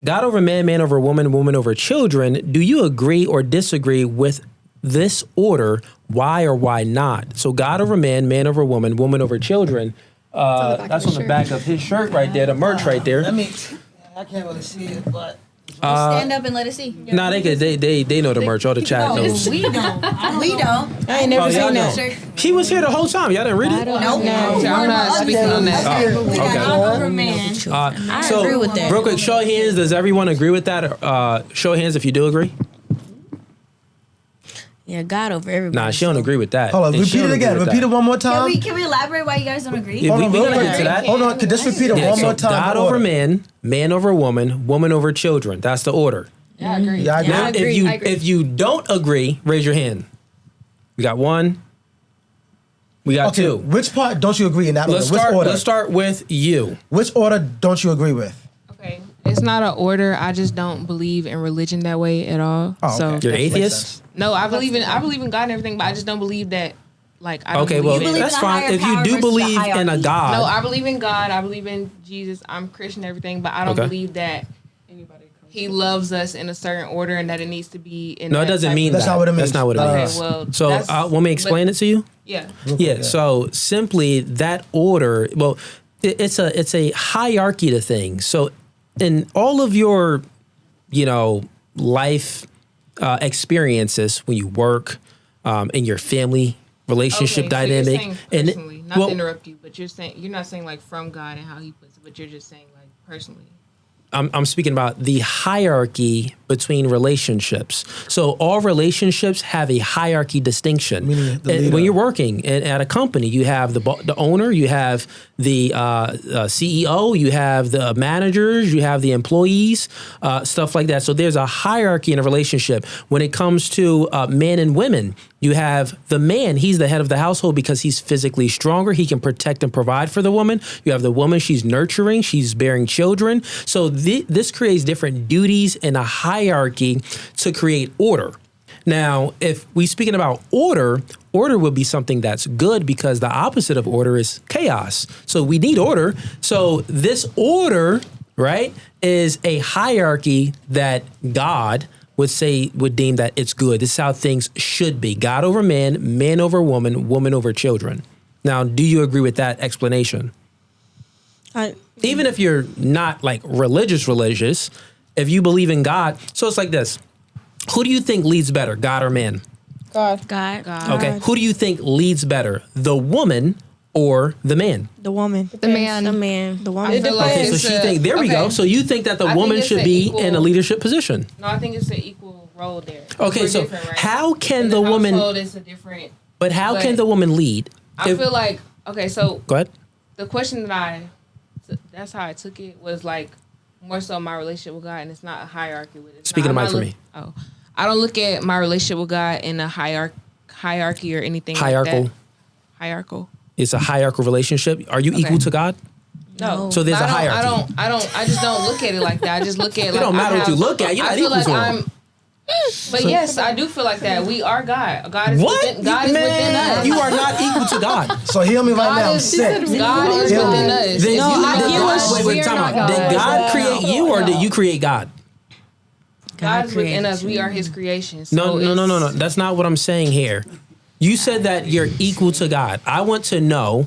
God over man, man over woman, woman over children. Do you agree or disagree with this order? Why or why not? So God over man, man over woman, woman over children. That's on the back of his shirt right there, the merch right there. I can't really see it, but stand up and let us see. Nah, they know the merch. All the chat knows. We don't. We don't. I ain't never seen that. He was here the whole time. Y'all didn't read it? Nope. I'm not speaking on that. We got God over man. So, agree with that. real quick, show of hands. Does everyone agree with that? Show of hands if you do agree. Yeah, God over everybody. Nah, she don't agree with that. hold on, And she repeat don't it agree again. with Repeat that. it one more time. Can we elaborate why you guys don't agree? Yeah, we real gonna quick. get to that. Hold on, just repeat it Yeah, one so more time. God the over order. man, man over woman, woman over children. That's the order. Yeah, I agree. Yeah, I agree. Now, I agree. if you don't agree, raise your hand. We got one. We got Okay, two. which part don't you agree in that Let's order? Which start. order? Let's start with you. Which order don't you agree with? Okay. It's not an order. I just don't believe in religion that way at all. Oh, So okay. You're Makes atheist. sense. no, I believe in God and everything, but I just don't believe that. Like I don't Okay, well believe in. that's in a fine. higher If you power do versus the believe in a hierarchy. God, No, I believe in God. I believe in Jesus. I'm Christian and everything, but I don't Okay. believe that He loves us in a certain order and that it needs to be in. no, it that doesn't type mean of- That's that. not what it means. That's not what it Okay, means. well, So, that's- want me to explain it to you? Yeah. Yeah. So simply that order. Well, it's a hierarchy to things. So in all of your, life experiences when you work, in your family relationship Okay, so you're dynamic, saying and personally, not to interrupt you, but you're not saying like from God and how He puts it, but you're just saying like personally. I'm speaking about the hierarchy between relationships. So all relationships have a hierarchy distinction. Meaning the And leader. when you're working at a company, you have the owner, you have the CEO, you have the managers, you have the employees, stuff like that. So there's a hierarchy in a relationship. When it comes to men and women, you have the man, he's the head of the household because he's physically stronger. He can protect and provide for the woman. You have the woman, she's nurturing, she's bearing children. So this creates different duties in a hierarchy to create order. Now, if we speaking about order would be something that's good because the opposite of order is chaos. So we need order. So this order, right, is a hierarchy that God would deem that it's good. This is how things should be. God over man, man over woman, woman over children. Now, do you agree with that explanation? Even if you're not like religious, if you believe in God, so it's like this. Who do you think leads better, God or man? God. Okay. Who do you think leads better, the woman or the man? The woman. The man. The man. The woman. I feel like Okay, so it's she a- think there we go. okay. So you think that the I think woman it's should an be equal- in a leadership position? No, I think it's an equal role there. Okay, We're so different, right? how can In the woman? household, it's a different. But how but can the woman lead? I If- feel like okay, so Go ahead. the question that that's how I took it was like more so my relationship with God, and it's not a hierarchy with it. Speak in the mic for me. Oh, I don't look at my relationship with God in a hierarchy or anything Hierarchical. like that. Hierarchical. It's a hierarchical relationship. Are you equal to God? No. So there's But a hierarchy. I just don't look at it like that. I just look at It don't matter what you look at. You're not equal to him. But yes, I do feel like that. We are God. God is What? within. God is Man, within us. you are not equal to God. So hear me right now. God I'm is, sick. God is Hear me. within us. Then If you- you did know God, us, wait, time out. Did God create you or did you create God? God is within us. We are His creation. So No. That's not what I'm saying here. You said that you're equal to God. I want to know,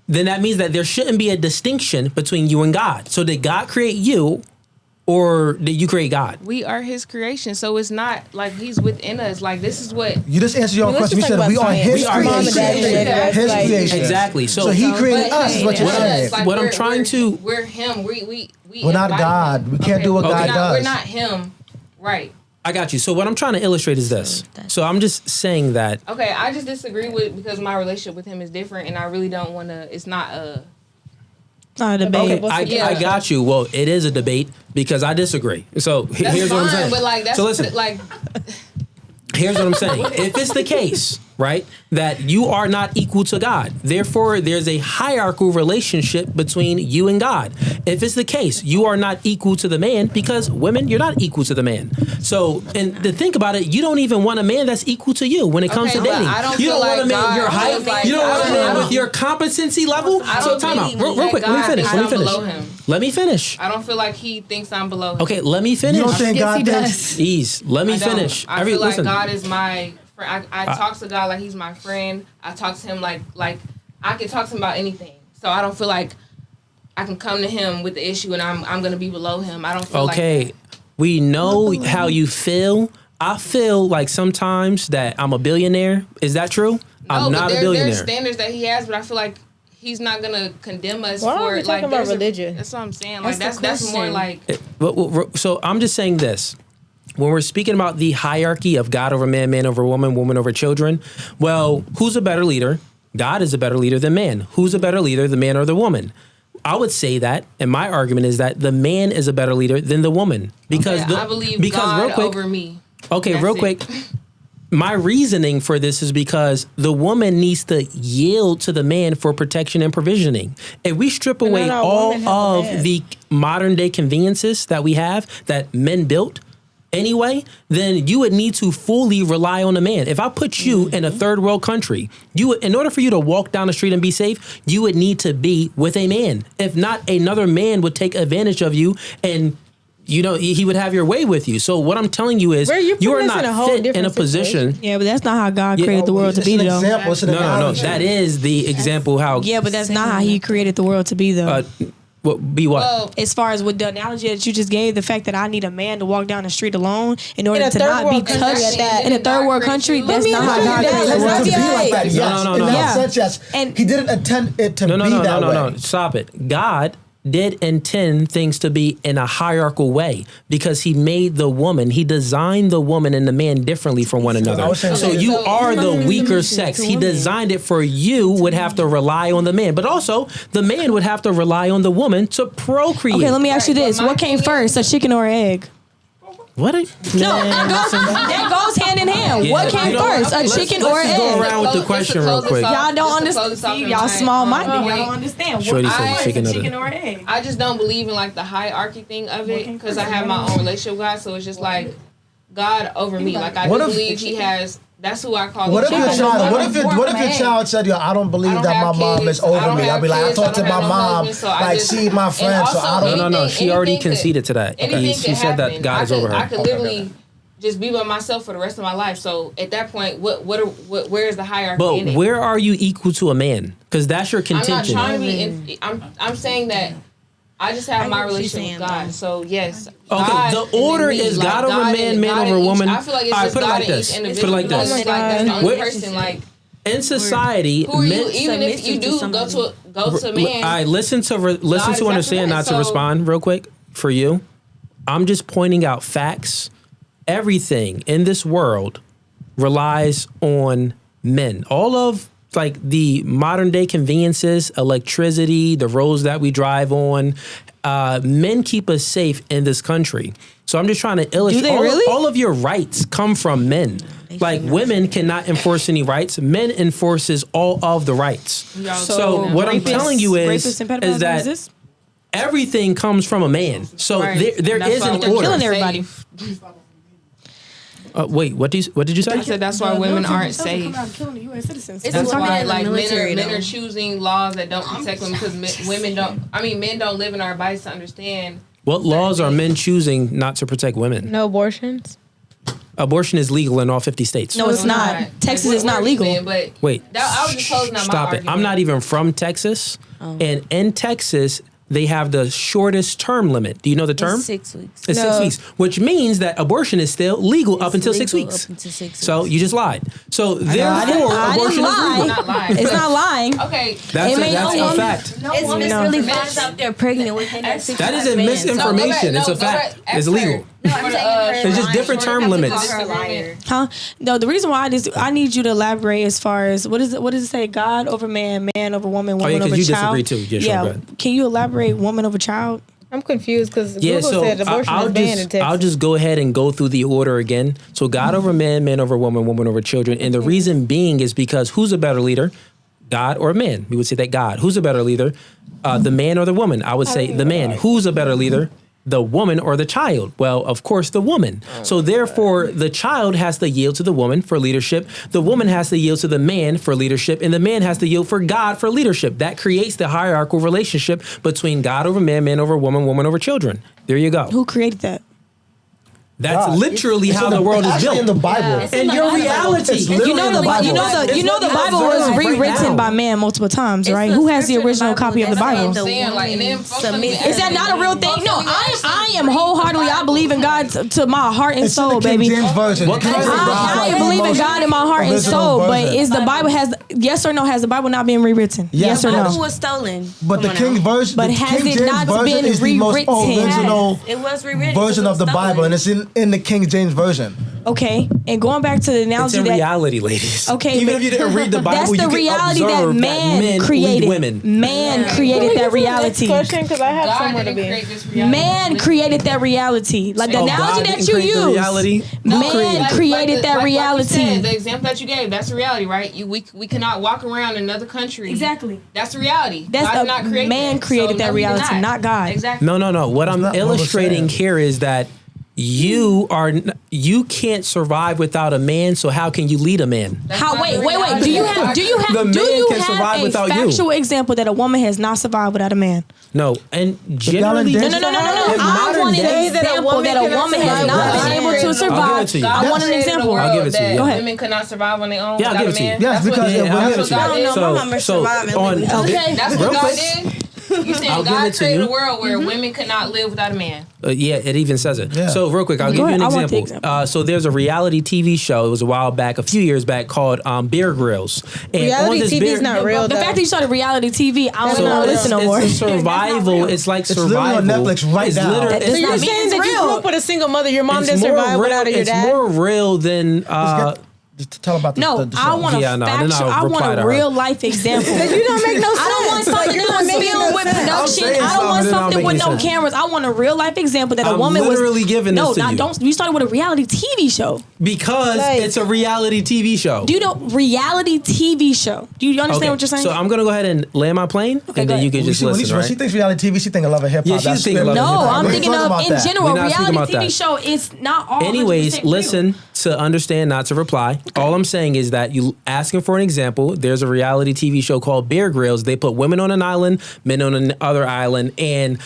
then that means that there shouldn't be a distinction between you and God. So did God create you or did you create God? We are His creation. So it's not like He's within us. Like this is what. You just answered your own Let's question. You just said talk we about are science. His We are His creation. creation. His Like- creation. Exactly. So He created us, is what you're But saying. it's like What I'm trying to- We're Him. We're not embody God. Him. We can't do what God does. We're not Him. Right. I got you. So what I'm trying to illustrate is this. So I'm just saying that Okay, I just disagree with because my relationship with him is different, and I really don't want to. It's not a. Not a debate. Okay, Yeah. I got you. Well, it is a debate because I disagree. So That's here's fine, what I'm saying. but like that's so listen, like. here's what I'm saying. If it's the case, right? That you are not equal to God. Therefore, there's a hierarchical relationship between you and God. If it's the case, you are not equal to the man because women, you're not equal to the man. So, and to think about it, you don't even want a man that's equal to you when it comes to Okay, but dating. I don't You feel don't want a like man God your height. feels like- You don't want a I man don't- with your competency level. I So don't time out. believe Real that quick. Let me God finish. thinks Let me I'm finish. below him. Let me finish. I don't feel like he thinks I'm below him. Okay, let me finish. You don't think Yes, God he thinks? does. Ease. Let me I don't. finish. I feel listen. like God is my friend. I talk to God like he's my friend. I talk to him like I can talk to him about anything. So I don't feel like I can come to him with the issue and I'm gonna be below him. I don't feel Okay, like we know how you feel. I feel like sometimes that I'm a billionaire. Is that true? I'm not a there's billionaire. standards that he has, but I feel like he's not gonna condemn us Why are for we like talking about there's a- religion? That's what I'm saying. Like That's the that's more question. like So I'm just saying this. When we're speaking about the hierarchy of God over man, man over woman, woman over children, well, who's a better leader? God is a better leader than man. Who's a better leader, the man or the woman? I would say that, and my argument is that the man is a better leader than the woman because I believe God real quick, over me. okay, That's real it. quick. My reasoning for this is because the woman needs to yield to the man for protection and provisioning. If we strip away not all women help a of man. the modern day conveniences that we have that men built anyway, then you would need to fully rely on a man. If I put you in a third world country, you would, in order for you to walk down the street and be safe, you would need to be with a man. If not, another man would take advantage of you and he would have your way with you. So what I'm telling you is, Bro, you're you are putting us in a not whole fit in a different position. Yeah, but that's not how God Yeah. created the world to It's be, an though. example. It's an No, analogy. that is the example how. Yeah, but that's not how He created the world to be, though. Be what? Well, As far as with the analogy that you just gave, the fact that I need a man to walk down the street alone in order a to third not be world country touched at that. in a third world country, that's not how God that. created the Let's It world not to doesn't be. be like that. Yes. No. In that Yeah. sense, yes. And- He didn't intend it to No. be that way. No. Stop it. God did intend things to be in a hierarchical way because he made the woman, he designed the woman and the man differently from one I another. was saying So that. you are the weaker sex. He designed it for you would have to rely on the man, but also the man would have to rely on the woman to procreate. Okay, let me ask you Right, this: but my what came thing first, a chicken or an egg? What? No, that goes hand in hand. Yeah, what came you know what? first, a Let's- chicken let's or an just go egg? around with the question real quick. Y'all don't understand. Y'all small-minded. Y'all don't understand. Shorty What said is chicken a or the- chicken or an egg? I just don't believe in like the hierarchy thing of it because I have my own relationship with God, so it's just like God over me. Like I What do if- believe He has. That's who I call. What the if your child. child? What if your child said, "Yo, I don't believe I don't that my have mom kids. is over I don't me." I'll have be like, "I kids. talked to I don't my have no mom, husband, so I like just- she's my and friend, so also I don't." No. anything- She already anything could- conceded to that. Anything She could said that happen. God is over her. I could literally just be by myself for the rest of my life. So at that point, where is the hierarchy in But it? where are you equal to a man? Because that's your I'm not contention. trying to be. I'm saying that I just have I my get what you're relationship with saying, God. So yes. Okay, God the and then order me, is like, God over man, and- man God over in each- woman. I feel like it's All right, just put it God like in this. each Put it individual. like this. Like, that's the only Where- person. Like In society, who are you? men. Even if you do go to man. I listen to is after understand, that, not to so- respond. Real quick for you, I'm just pointing out facts. Everything in this world relies on men. All of like the modern day conveniences, electricity, the roads that we drive on, men keep us safe in this country. So I'm just trying to illustrate. they really? All of your rights come from men. Like women cannot enforce any rights. Men enforces all of the rights. So what I'm telling you rapists and pedophiles is that exist? everything comes from a man. So Right. there That's is why an they're order. killing everybody. Wait, what did you say? I said that's why women aren't safe. Killing U.S. citizens. It's That's women why in the like military, men though. are choosing laws that don't protect women because women don't. I mean, men don't live in our bodies to understand. What laws are men choosing not to protect women? No abortions. Abortion is legal in all 50 states. No, it's not. Texas Like, is not we're legal. even, but Wait. I was just closing out my Stop it. argument. I'm not even from Texas. And in Texas, they have the shortest term limit. Do you know the term? 6 weeks. It's 6 weeks, which means that abortion is still legal up until 6 legal weeks. up until 6 So weeks. you just lied. So I therefore, didn't abortion is lie. legal. Not lying. It's not lying. Okay. That's It may that's not a woman- fact. It's No. really finds out they're pregnant within that 6 That isn't misinformation. It's a fact. It's legal. It's just different term limits. Huh? No, the reason why I need you to elaborate as far as what does it say? God over man, man over woman, woman yeah, 'cause over you child. disagree too. Yeah, sure, go ahead. Can you elaborate woman over child? I'm confused because Yeah, Google so said abortion is banned in Texas. I'll just go ahead and go through the order again. So God over man, man over woman, woman over children. And the reason being is because who's a better leader? God or man? We would say that God. Who's a better leader? The man or the woman? I would say the man. Who's a better leader? The woman or the child? Well, of course, the woman. So therefore, the child has to yield to the woman for leadership. The woman has to yield to the man for leadership. And the man has to yield for God for leadership. That creates the hierarchical relationship between God over man, man over woman, woman over children. There you go. Who created that? That's God. literally It's how in the world is actually built. in the Bible. Yeah, it's in And the your Bible. reality. It's literally You know in the Bible. the Bible was right rewritten now. by man multiple times, It's right? the Who has the scripture in the original Bible copy of the that Bible? said Saying, like, and then woman folks don't submit even to Is that not a real thing? Folks No, don't even I actually am read the wholeheartedly. I Bible. believe in God to my heart and It's in soul, the King baby. James Version. What kind of I believe in God in my heart and Original soul, but version. is the Bible yes or no? Has the Bible not been rewritten? Yes. Yes or The Bible no? was stolen. But the Come on King now. version, But the has King it James not version been is the most rewritten? original It was rewritten. version It of was the Bible, and it's in the King James version. Okay, and going back to the It's analogy in that reality, ladies. Okay, Even but if you didn't read the Bible, that's the you can reality observe that man men created. lead women. Man created that reality. Question, because I have God somewhere to didn't be. create this reality. Man created that reality. Like the Oh, analogy God that didn't you create the use. reality? Man created that like you reality. said, the example that you gave, that's the reality, right? We cannot walk around in another country. Exactly. That's the reality. That's God did not create man that. created So, that no, he did reality, not God. Exactly. No. What I'm not what we're illustrating saying. here is that you can't survive without a man. So how can you lead a man? How? Wait. Do you have? The man can survive a without you. factual example that a woman has not survived without a man? No, and generally, y'all in No. In I modern want an day, example that a woman has not been able to I'll survive. give it to you. I want an example. I'll give it to you, yeah. Go ahead. Women could not survive on their own. Yeah, I'll without give a it to you. man. Yes, That's because what, they're I'll women. give it to you. I don't know. So- My mama so surviving. on- Okay. That's Real what God quick. did. You saying I'll give God it to created you. a world where women could not live without a man. Yeah, it even says it. Yeah. So real quick, I'll give you ahead. an I want the example. example. So there's a reality TV show. It was a while back, a few years back, called Bear Grylls. And Reality on this TV is not real, The though. fact that you started reality TV, I don't So want to it's, listen no more. it's a survival. It's like It's literally survival. on Netflix right It's now. literally- That does So it's- you're not mean saying it's that you real. grew up with a single mother, your mom it's didn't more survive without your it's dad? more real than. Just tell about the No, the I show. want a Yeah, no, then factual. I'll I reply want to a her. real life example. You don't make no sense. I don't want Like, something you're not that was making filmed no with sense. production. saying I don't something want and I'll something make with it no sense. cameras. I want a real life example that a I'm woman was. literally giving this No, to now you. don't. You started with a reality TV show. Because Like- it's a reality TV show. Do you know reality TV show? Do you understand what you're saying? So I'm gonna go ahead and land my plane, and go then you ahead. can just When listen, when she right? thinks reality TV, she thinks Love and Hip Hop. Yeah, she's That's thinking scripted. Love and no, Hip Hop. I'm We're thinking talking of about in that. general. We're not speaking Reality about TV that. show is not all. Anyways, 100% real. listen to understand, not to reply. All I'm saying is that you asking for an example. There's a reality TV show called Bear Grylls. They put women on an island, men on another island, and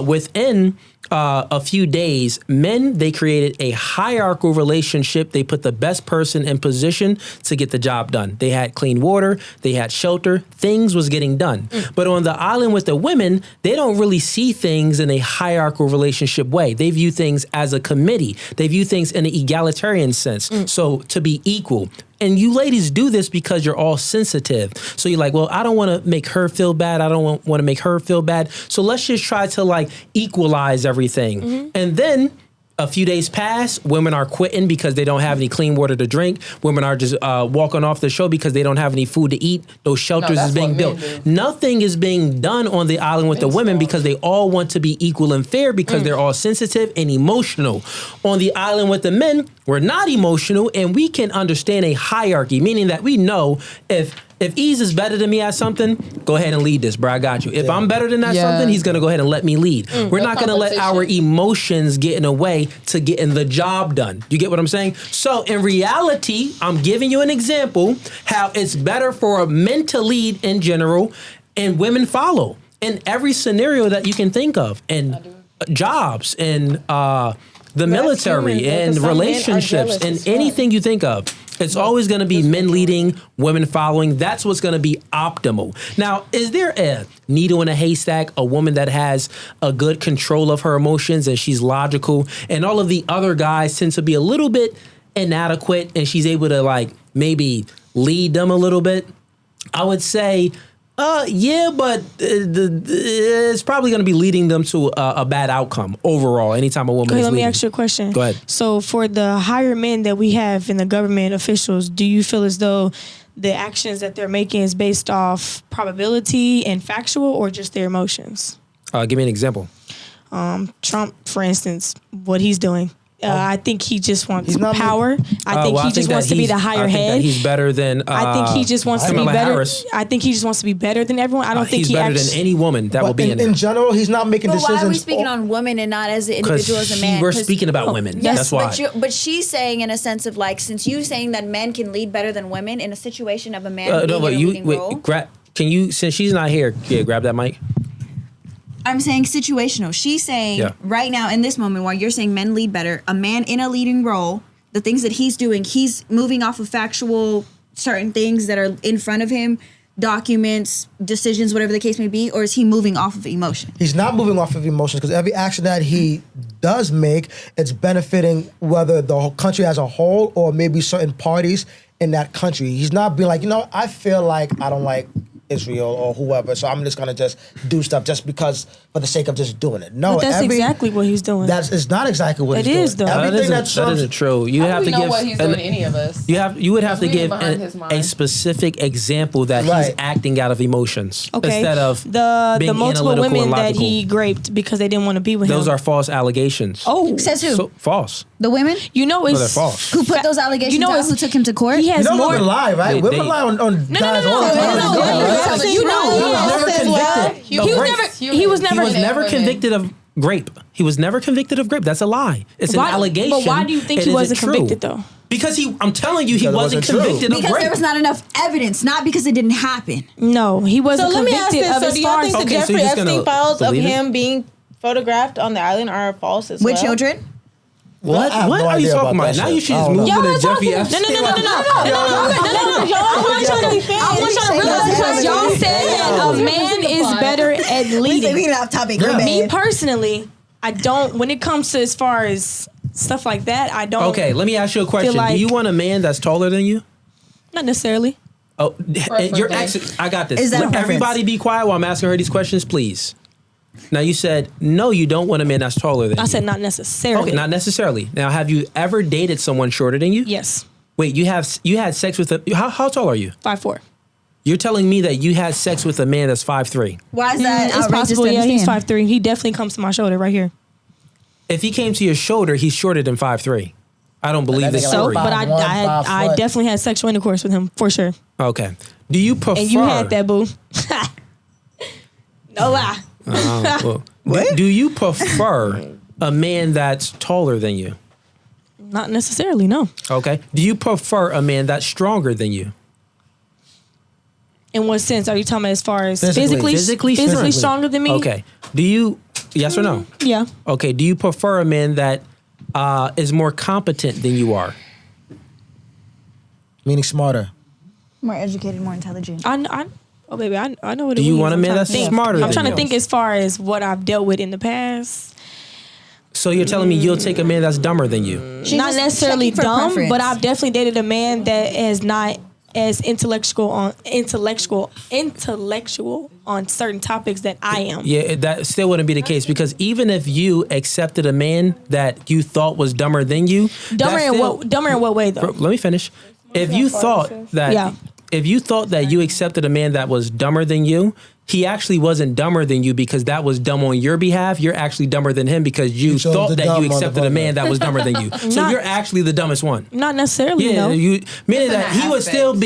within a few days, they created a hierarchical relationship. They put the best person in position to get the job done. They had clean water, they had shelter, things was getting done. But on the island with the women, they don't really see things in a hierarchical relationship way. They view things as a committee. They view things in an egalitarian sense. So to be equal. And you ladies do this because you're all sensitive. So you're like, well, I don't want to make her feel bad. I don't want to make her feel bad. So let's just try to like equalize everything. And then a few days pass, women are quitting because they don't have any clean water to drink. Women are just walking off the show because they don't have any food to eat. Those shelters that's is being what built. men do. Nothing is being done on the island with the women because they all want to be equal and fair because they're all sensitive and emotional. On the island with the men, we're not emotional and we can understand a hierarchy, meaning that we know if Ease is better than me at something, go ahead and lead this, bro. I got you. If I'm better than that something, he's gonna go ahead and let me lead. We're not gonna let our emotions get in the way to getting the job done. You get what I'm saying? So in reality, I'm giving you an example how it's better for men to lead in general and women follow in every scenario that you can think of, and jobs, and the military, human, and because some men are relationships, jealous and as well. anything you think of. It's always going to be men leading, women following. That's what's going to be optimal. Now, is there a needle in a haystack, a woman that has a good control of her emotions and she's logical, and all of the other guys tend to be a little bit inadequate and she's able to like maybe lead them a little bit? I would say, yeah, but it's probably going to be leading them to a bad outcome overall. Anytime a woman Okay, is let me leading. ask you a question. Go ahead. So for the higher men that we have in the government officials, do you feel as though the actions that they're making is based off probability and factual or just their emotions? Give me an example. Trump, for instance, what he's doing. I think he just wants He's not power. I think he just wants to be the higher head. He's better than. I think he just wants to be Kamala better. Harris. I think he just wants to be better than everyone. I don't think he's he better actually, than any woman that will be in there. In general, he's not making But decisions. why are we speaking on women and not as an individual, as a man? We're speaking about women. Yes, That's why. But she's saying in a sense of like, since you saying that men can lead better than women in a situation of a man being in a leading role. Can you, since she's not here, grab that mic. I'm saying situational. She's saying right now in this moment while you're saying men lead better, a man in a leading role, the things that he's doing, he's moving off of factual certain things that are in front of him, documents, decisions, whatever the case may be, or is he moving off of emotion? He's not moving off of emotions because every action that he does make, it's benefiting whether the whole country as a whole or maybe certain parties in that country. He's not being like, I feel like I don't like Israel or whoever, so I'm just gonna just do stuff just because for the sake of just doing it. No, but that's exactly what he's doing. It's not exactly what he's doing. It is, though. That isn't true. You have to know give what he's doing to any of us. You would have to We give behind his mind. a specific example that he's acting out of emotions instead of the being multiple analytical women and that logical. he raped because they didn't want to be with him. Those are false allegations. Oh, Says who? So, false. The women? you know it's No, they're false. Who put those allegations out? Who took him to court? He has more. Women lie, right? Women lie on guys all the time. You know, he was never convicted of rape. He was never convicted of rape. That's a lie. It's an allegation. But why do you think It he isn't wasn't true. convicted though? Because I'm telling you, he wasn't true. convicted of Because rape. there was not enough evidence, not because it didn't happen. No, he wasn't So let me ask convicted this: of so as do you far think as the Okay, so Jeffrey you're just gonna Epstein files of believe it? him being photographed on the island are false as With well? children? What? I have What no are you idea talking about about? that Now shit. you should I just don't move know. into Jeffrey No, Epstein. y'all Because y'all said that a man is better at leading. off topic. Me personally, I don't. When it comes to as far as stuff like that, I don't. Okay, let me ask you a question. like- Do you want a man that's taller than you? Not necessarily. Oh, you're actually. I got this. Is that a Would preference? everybody be quiet while I'm asking her these questions, please? Now you said no, you don't want a man that's taller than you. I said not necessarily. Okay, not necessarily. Now, have you ever dated someone shorter than you? Yes. Wait, you had sex with a how tall are you? 5'4". You're telling me that you had sex with a man that's 5'3". Why is that It's outrageous possible. to Yeah, he's understand? 5'3". He definitely comes to my shoulder right here. If he came to your shoulder, he's shorter than 5'3". I don't believe this nigga So, story. like but 5'1", I 5 I foot. definitely had sexual intercourse with him for sure. Okay. Do you prefer? And you had that, boo. No lie. Do you prefer a man that's taller than you? Not necessarily. No. Okay. Do you prefer a man that's stronger than you? In what sense are you talking about? As far as Physically. physically stronger than me? Okay. Do you? Yes or no? Yeah. Okay. Do you prefer a man that is more competent than you are? Meaning smarter. More educated, more intelligent. Oh baby, I know what it Do means. you want a I'm man trying to that's think. smarter I'm than trying you? to think as far as what I've dealt with in the past. So you're telling me you'll take a man that's dumber than you? Not necessarily checking for dumb, preference. but I've definitely dated a man that is not as intellectual on certain topics that I am. Yeah, that still wouldn't be the case because even if you accepted a man that you thought was dumber than you, Dumber in what way though? Let me finish. If you thought that, Yeah. if you thought that you accepted a man that was dumber than you, he actually wasn't dumber than you because that was dumb on your behalf. You're actually dumber than him because you chose thought the that dumb you accepted a man motherfucker. that was dumber than you. So Not- you're actually the dumbest one. Not necessarily. Yeah, no. you meaning that Different he would still aspects.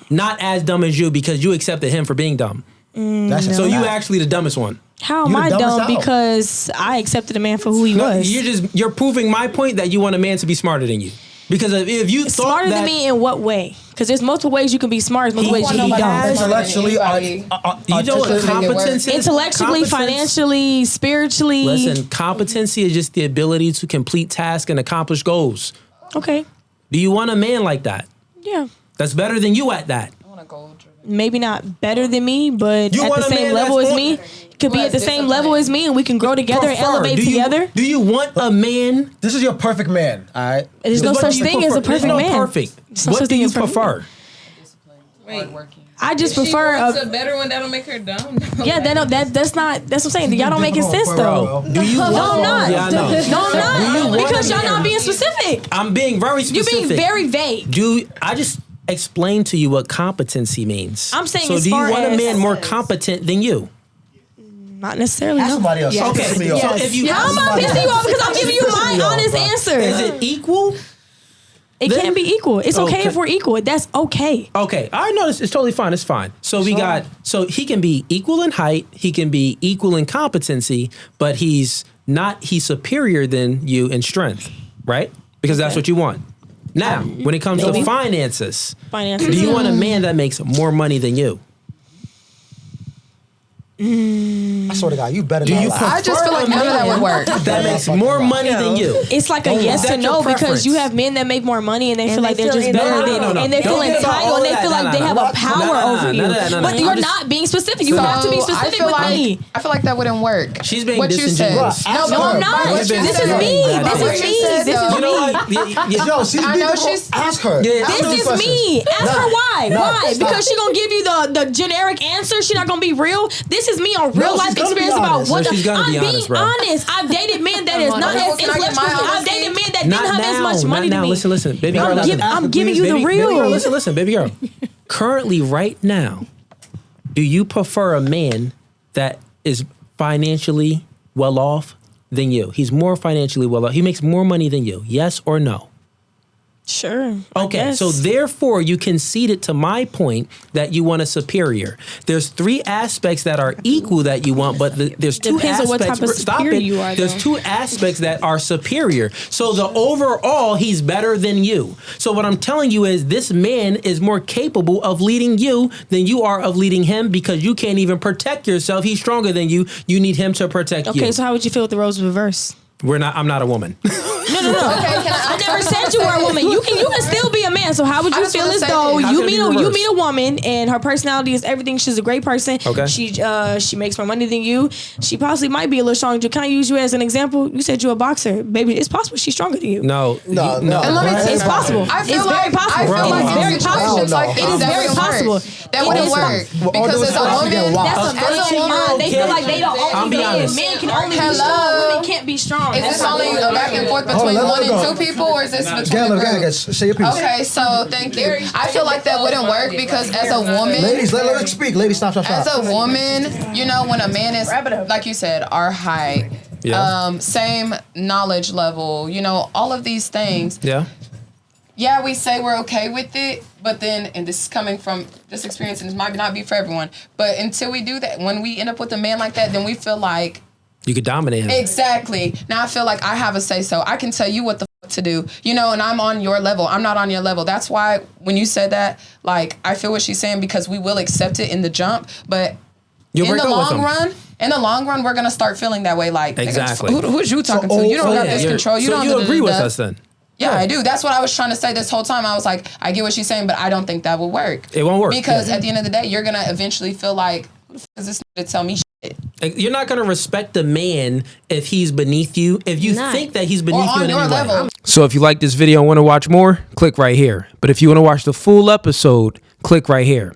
be not as dumb as you because you accepted him for being dumb. That's So you actually the dumbest one. How am You the I dumbest dumb? out. Because I accepted a man for who he No, was. you're proving my point that you want a man to be smarter than you. Because if you thought Smarter that, than me in what way? Because there's multiple ways you can be smart. There's multiple ways you can be dumb. Intellectually, you know what artistically- competence is? Intellectually, Competence- financially, spiritually. Listen, competency is just the ability to complete tasks and accomplish goals. Okay. Do you want a man like that? Yeah. That's better than you at that. I want a goal driven. Maybe not better than me, but You at want the a same man level that's as on- me. Could be at the same level as me, and we can grow together and Prefer. elevate Do you- together. Do you want a man? This is your perfect man, all right? There's no What such do you thing as a prefer? perfect There's no man. perfect. There's no What such do thing you as perfect. prefer? Hardworking. I just If she prefer wants a. a better one, that'll make her dumb. Yeah, that's not. That's what I'm saying. Y'all don't make sense though. Do you want? No, I'm not. Yeah, I know. No, I'm Do you not. want Because a y'all man? not being specific. I'm being very You're specific. being very vague. I just explained to you what competency means? I'm saying so. as Do you far want a as- man more competent than you? Not necessarily. Ask No. somebody else. Okay, Piss me off. so if you How am I pissing you off? Because I'm giving you my honest answer. is it equal? It can be equal. It's okay if we're equal. That's okay. Okay, I know it's totally fine. It's fine. So we got he can be equal in height, he can be equal in competency, but he's superior than you in strength, right? Because that's what you want. Now, when it comes to finances, do you want a man that makes more money than you? I swear to God, you better Do not you lie. I just feel like none of that would work. That makes more money than you. It's like a yes That's to your no because preference. you have men that make more money and they feel like they're just feel better entitled. than, and they Don't feel get about all entitled and they that. feel like they have a power over you. But you're not being specific. You have to be specific with me. I feel like that wouldn't work. She's being what you said. disingenuous. No, No, I'm not. what you This is said. me. This What is you me. said, This is though. You know me. what? Yo, she's I know being she's- ask her. Yeah. Ask her This these is questions. me. Ask her why. No, Why? stop. Because she gonna give you the generic answer. She not gonna be real. This is me on real she's life gonna be experience about honest. what No, she's gonna I'm be being honest, bro. honest. I've dated men that is not as Can I get my intellectual. I've honesty? dated men that Not didn't have as much now. money Not than now. me. Listen, baby girl. I'm giving you the Baby real. girl, listen, baby girl. Currently, right now, do you prefer a man that is financially well off than you? He's more financially well off. He makes more money than you. Yes or no? Sure. Okay, so therefore you conceded to my point that you want a superior. There's three aspects that are equal that you want, but there's two Depends on aspects. what type of Stop superior it. you are, There's though. two aspects that are superior. So the overall, he's better than you. So what I'm telling you is this man is more capable of leading you than you are of leading him because you can't even protect yourself. He's stronger than you. You need him to protect you. Okay, so how would you feel with the roles reverse? I'm not a woman. No. I never said you were a woman. You can still be a man. So how would I you just feel wanna as say though this. How you can it meet be you reversed? meet a woman and her personality is everything. She's a great person. Okay. She makes more money than you. She possibly might be a little stronger. Can I use you as an example? You said you're a boxer, baby. It's possible she's stronger than you. No. And let me tell you It's possible. I feel It's like, very possible. I feel Bro. like It's in very situations possible. like this, It is that very wouldn't possible. work. That wouldn't is work. Well, all Because due as a respect, woman, wow. That's a as a man. woman, They feel like they the I'll only be man. honest. Men can only be Hello? strong. Women can't be strong. is this only a back and forth between let one her and go. two people, or is this between Gala, the group? say your piece. Okay, so thank you. I feel like that wouldn't work because as a woman, Ladies, let her speak. Ladies, stop. as a woman, you know, when a man is, like you said, our height, Yeah. same knowledge level, you know, all of these things. Yeah. Yeah, we say we're okay with it, but then, and this is coming from this experience, and this might not be for everyone, but until we do that, when we end up with a man like that, then we feel like, You could dominate him. exactly. Now I feel like I have a say so. I can tell you what the fuck to do, you know, and I'm on your level. I'm not on your level. That's why when you said that, like, I feel what she's saying because we will accept it in the jump, but You'll in break the up with long him. run, we're gonna start feeling that way. Like, nigga, Exactly. who's you talking So, to? You don't oh, got yeah, this You're- control. You so don't. you agree with da-da-da-da. us then? Yeah, I do. That's what I was trying to say this whole time. I was like, I get what she's saying, but I don't think that will work. It won't work. Because Yeah. at the end of the day, you're gonna eventually feel like, who the fuck is this to tell me shit? You're not going to respect a man if he's beneath you, if you Not. think that he's Or beneath you on in your any way. level. So if you like this video and want to watch more, click right here. But if you want to watch the full episode, click right here.